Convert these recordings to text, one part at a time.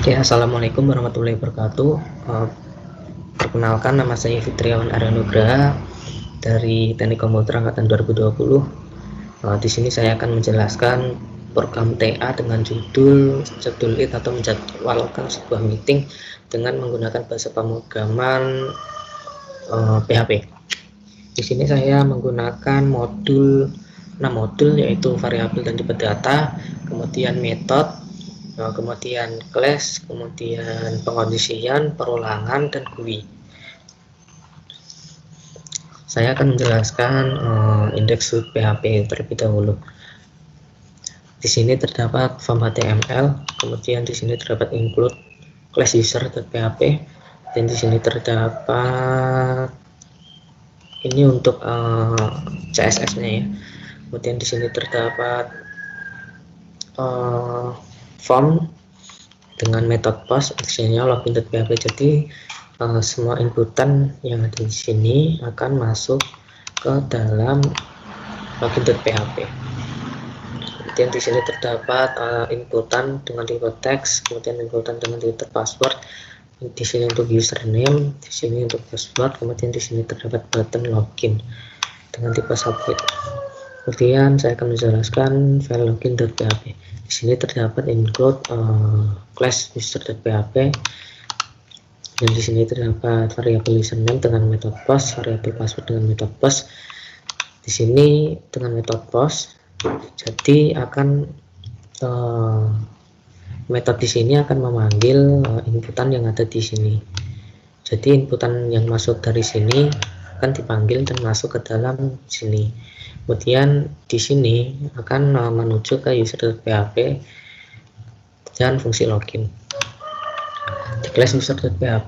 Ya, assalamualaikum warahmatullahi wabarakatuh. Perkenalkan, nama saya Fitriawan Aryanugraha dari Teknik Komputer Angkatan 2020. Di sini saya akan menjelaskan program TA dengan judul schedule it atau menjadwalkan sebuah meeting dengan menggunakan bahasa pemrograman PHP. Di sini saya menggunakan modul 6 modul, yaitu variabel dan tipe data, kemudian metode, kemudian class, kemudian pengondisian, perulangan, dan GUI. Saya akan menjelaskan indeks PHP terlebih dahulu. Di sini terdapat form HTML, kemudian di sini terdapat include class user.php, dan di sini terdapat ini untuk CSS-nya ya. Kemudian di sini terdapat form dengan metode post, aksinya login.php. Jadi semua inputan yang ada di sini akan masuk ke dalam login.php. Kemudian di sini terdapat inputan dengan tipe teks, kemudian inputan dengan tipe password. Di sini untuk username, di sini untuk password, kemudian di sini terdapat button login dengan tipe submit. Kemudian saya akan menjelaskan file login.php. Di sini terdapat include class user.php, dan di sini terdapat variabel username dengan metode post, variabel password dengan metode post. Di sini dengan metode post, jadi akan metode di sini akan memanggil inputan yang ada di sini. Jadi inputan yang masuk dari sini akan dipanggil dan masuk ke dalam sini. Kemudian di sini akan menuju ke user.php dan fungsi login. Di class user.php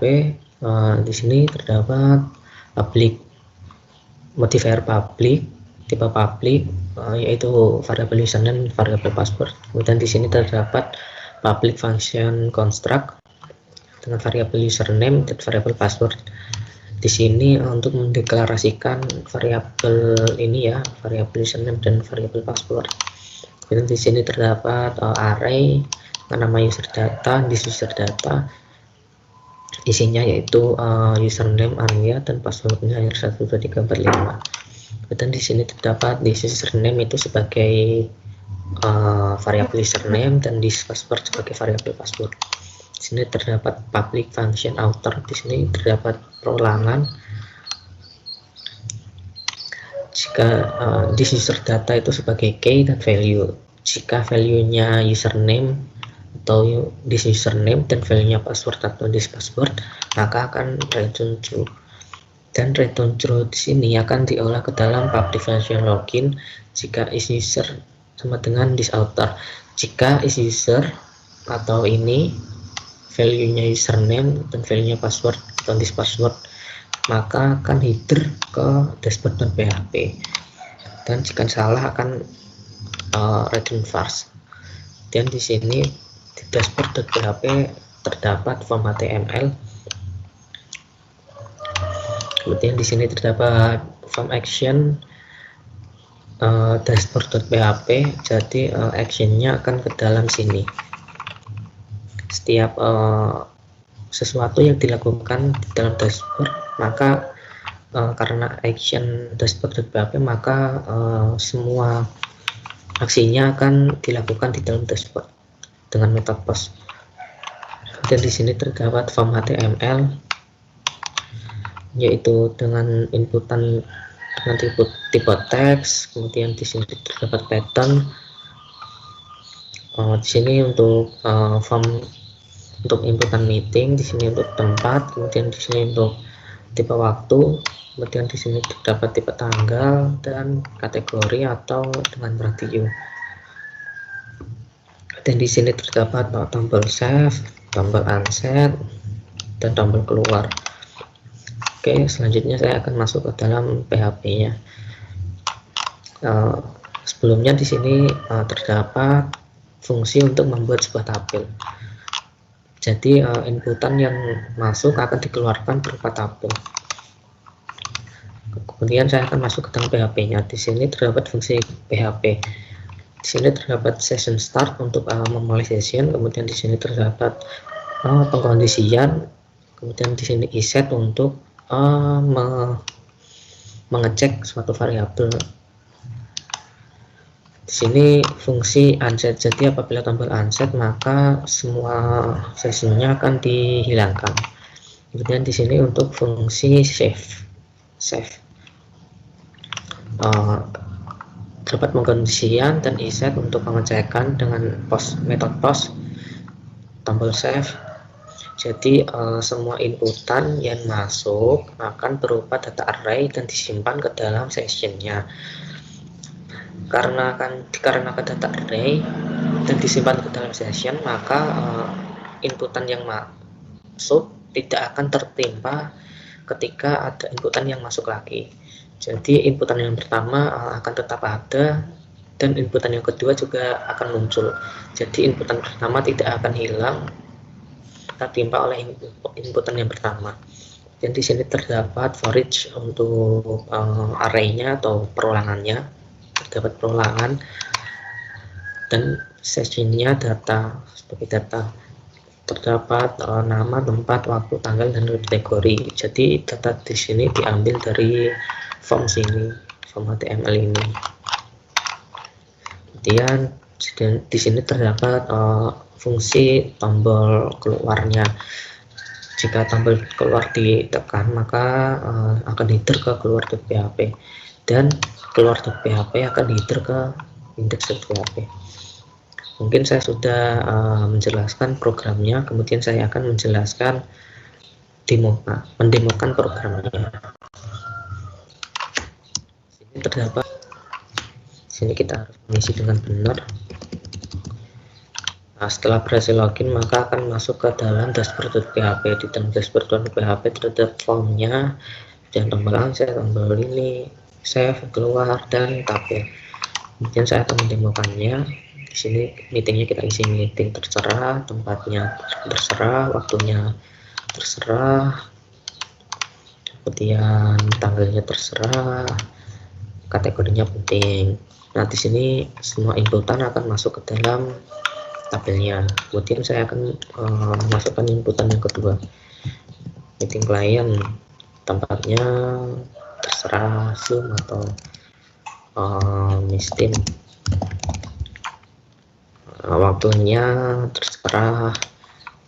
di sini terdapat public, modifier public, tipe public, yaitu variabel username, variabel password. Kemudian di sini terdapat public function construct dengan variabel username dan variabel password. Di sini untuk mendeklarasikan variabel ini ya, variabel username dan variabel password. Kemudian di sini terdapat array dengan nama user data, this user data. Isinya yaitu username Arya dan passwordnya 12345. Kemudian di sini terdapat this username itu sebagai variabel username dan this password sebagai variabel password. Di sini terdapat public function outer, di sini terdapat perulangan. Jika this user data itu sebagai key dan value, jika value-nya username atau this username dan value-nya password atau this password, maka akan return true. Dan return true di sini akan diolah ke dalam public function login jika is user sama dengan this outer. Jika is user atau ini value-nya username dan value-nya password atau this password, maka akan header ke dashboard.php, dan jika salah akan return false. Dan di sini di dashboard.php terdapat form HTML. Kemudian di sini terdapat form action dashboard.php. Jadi actionnya akan ke dalam sini. Setiap sesuatu yang dilakukan di dalam dashboard, maka karena action dashboard.php, maka semua aksinya akan dilakukan di dalam dashboard dengan metode post. Dan di sini terdapat form HTML, yaitu dengan inputan dengan tipe teks. Kemudian di sini terdapat pattern. Di sini untuk form untuk inputan meeting, di sini untuk tempat, kemudian di sini untuk tipe waktu, kemudian di sini terdapat tipe tanggal dan kategori atau dengan radio. Dan di sini terdapat tombol save, tombol unset, dan tombol keluar. Oke, selanjutnya saya akan masuk ke dalam PHP-nya. Sebelumnya di sini terdapat fungsi untuk membuat sebuah tabel. Jadi inputan yang masuk akan dikeluarkan berupa tabel. Kemudian saya akan masuk ke dalam PHP-nya. Di sini terdapat fungsi PHP. Di sini terdapat session start untuk memulai session. Kemudian di sini terdapat pengkondisian, kemudian di sini iset untuk mengecek suatu variabel. Di sini fungsi unset, jadi apabila tombol unset maka semua sesinya akan dihilangkan. Kemudian di sini untuk fungsi save dapat pengkondisian dan iset untuk pengecekan dengan metode post tombol save. Jadi semua inputan yang masuk akan berupa data array dan disimpan ke dalam sessionnya. Karena dikarenakan data array dan disimpan ke dalam session, maka inputan yang masuk tidak akan tertimpa ketika ada inputan yang masuk lagi. Jadi inputan yang pertama akan tetap ada dan inputan yang kedua juga akan muncul. Jadi inputan pertama tidak akan hilang tertimpa oleh inputan yang pertama. Dan di sini terdapat for each untuk arraynya atau perulangannya, terdapat perulangan dan sessionnya data sebagai data. Terdapat nama, tempat, waktu, tanggal, dan kategori. Jadi data di sini diambil dari form sini, form HTML ini. Kemudian di sini terdapat fungsi tombol keluarnya. Jika tombol keluar ditekan, maka akan header ke keluar.php dan keluar.php akan header ke index.php. Mungkin saya sudah menjelaskan programnya, kemudian saya akan menjelaskan mendemokan programnya. Sini terdapat, sini kita harus mengisi dengan benar. Nah, setelah berhasil login maka akan masuk ke dalam dashboard.php. Di dalam dashboard.php terdapat formnya dan tombol unset, tombol ini, save, keluar, dan tabel. Kemudian saya akan mendemokannya. Di sini meetingnya kita isi meeting terserah, tempatnya terserah, waktunya terserah, kemudian tanggalnya terserah, kategorinya penting. Nah, di sini semua inputan akan masuk ke dalam tabelnya. Kemudian saya akan masukkan inputan yang kedua, meeting client, tempatnya terserah Zoom atau Mistin, waktunya terserah,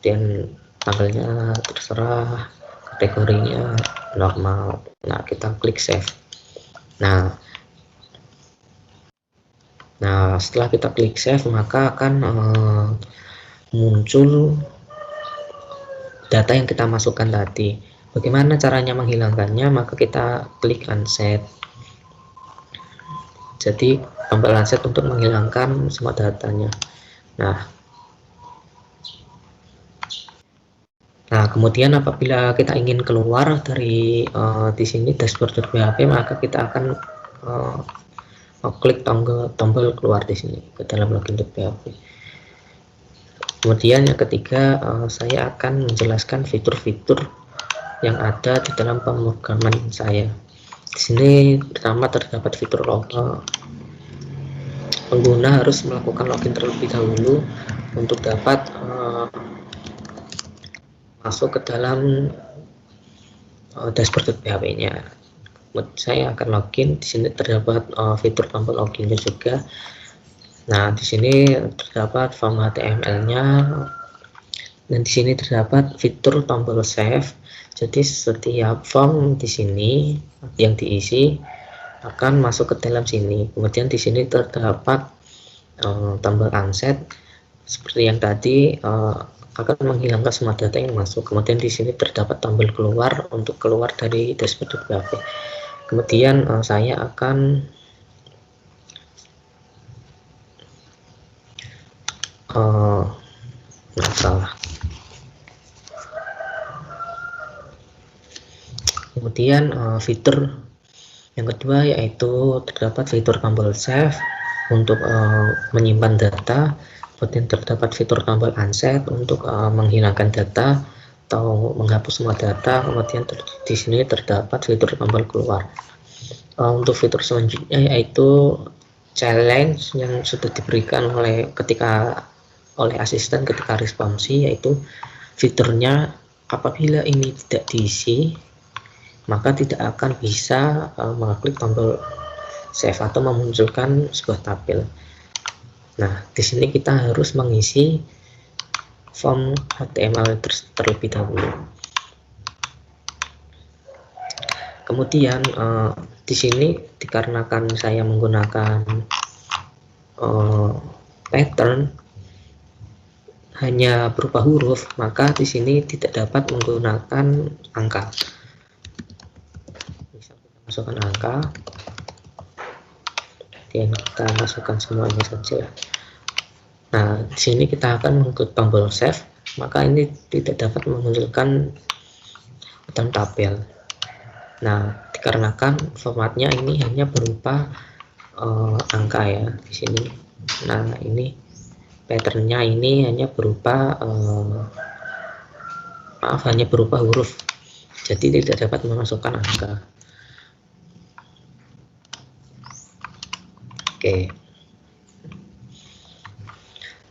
dan tanggalnya terserah, kategorinya normal. Nah, kita klik save. Nah, setelah kita klik save maka akan muncul data yang kita masukkan tadi. Bagaimana caranya menghilangkannya? Maka kita klik unset. Jadi tombol unset untuk menghilangkan semua datanya. Nah, kemudian apabila kita ingin keluar dari di sini dashboard.php, maka kita akan klik tombol keluar di sini ke dalam login.php. Kemudian yang ketiga, saya akan menjelaskan fitur-fitur yang ada di dalam pemrograman saya. Di sini pertama terdapat fitur login. Pengguna harus melakukan login terlebih dahulu untuk dapat masuk ke dalam dashboard.php-nya. Saya akan login. Di sini terdapat fitur tombol loginnya juga. Nah, di sini terdapat form HTML-nya dan di sini terdapat fitur tombol save. Jadi setiap form di sini yang diisi akan masuk ke dalam sini. Kemudian di sini terdapat tombol unset seperti yang tadi, akan menghilangkan semua data yang masuk. Kemudian di sini terdapat tombol keluar untuk keluar dari dashboard.php. Kemudian saya akan Kemudian fitur yang kedua yaitu terdapat fitur tombol save untuk menyimpan data. Kemudian terdapat fitur tombol unset untuk menghilangkan data atau menghapus semua data. Kemudian di sini terdapat fitur tombol keluar. Untuk fitur selanjutnya yaitu challenge yang sudah diberikan oleh asisten ketika responsi, yaitu fiturnya apabila ini tidak diisi, maka tidak akan bisa mengklik tombol save atau memunculkan sebuah tabel. Nah, di sini kita harus mengisi form HTML terlebih dahulu. Kemudian di sini dikarenakan saya menggunakan pattern hanya berupa huruf, maka di sini tidak dapat menggunakan angka. Bisa kita masukkan angka, dan kita masukkan semuanya saja. Nah, di sini kita akan mengklik tombol save, maka ini tidak dapat memunculkan button tabel. Nah, dikarenakan formatnya ini hanya berupa angka ya di sini. Nah, ini patternnya ini hanya berupa hanya berupa huruf, jadi tidak dapat memasukkan angka.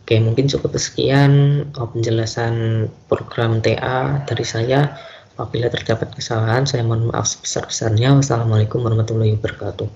Oke, mungkin cukup sekian penjelasan program TA dari saya. Apabila terdapat kesalahan, saya mohon maaf sebesar-besarnya. Wassalamualaikum warahmatullahi wabarakatuh.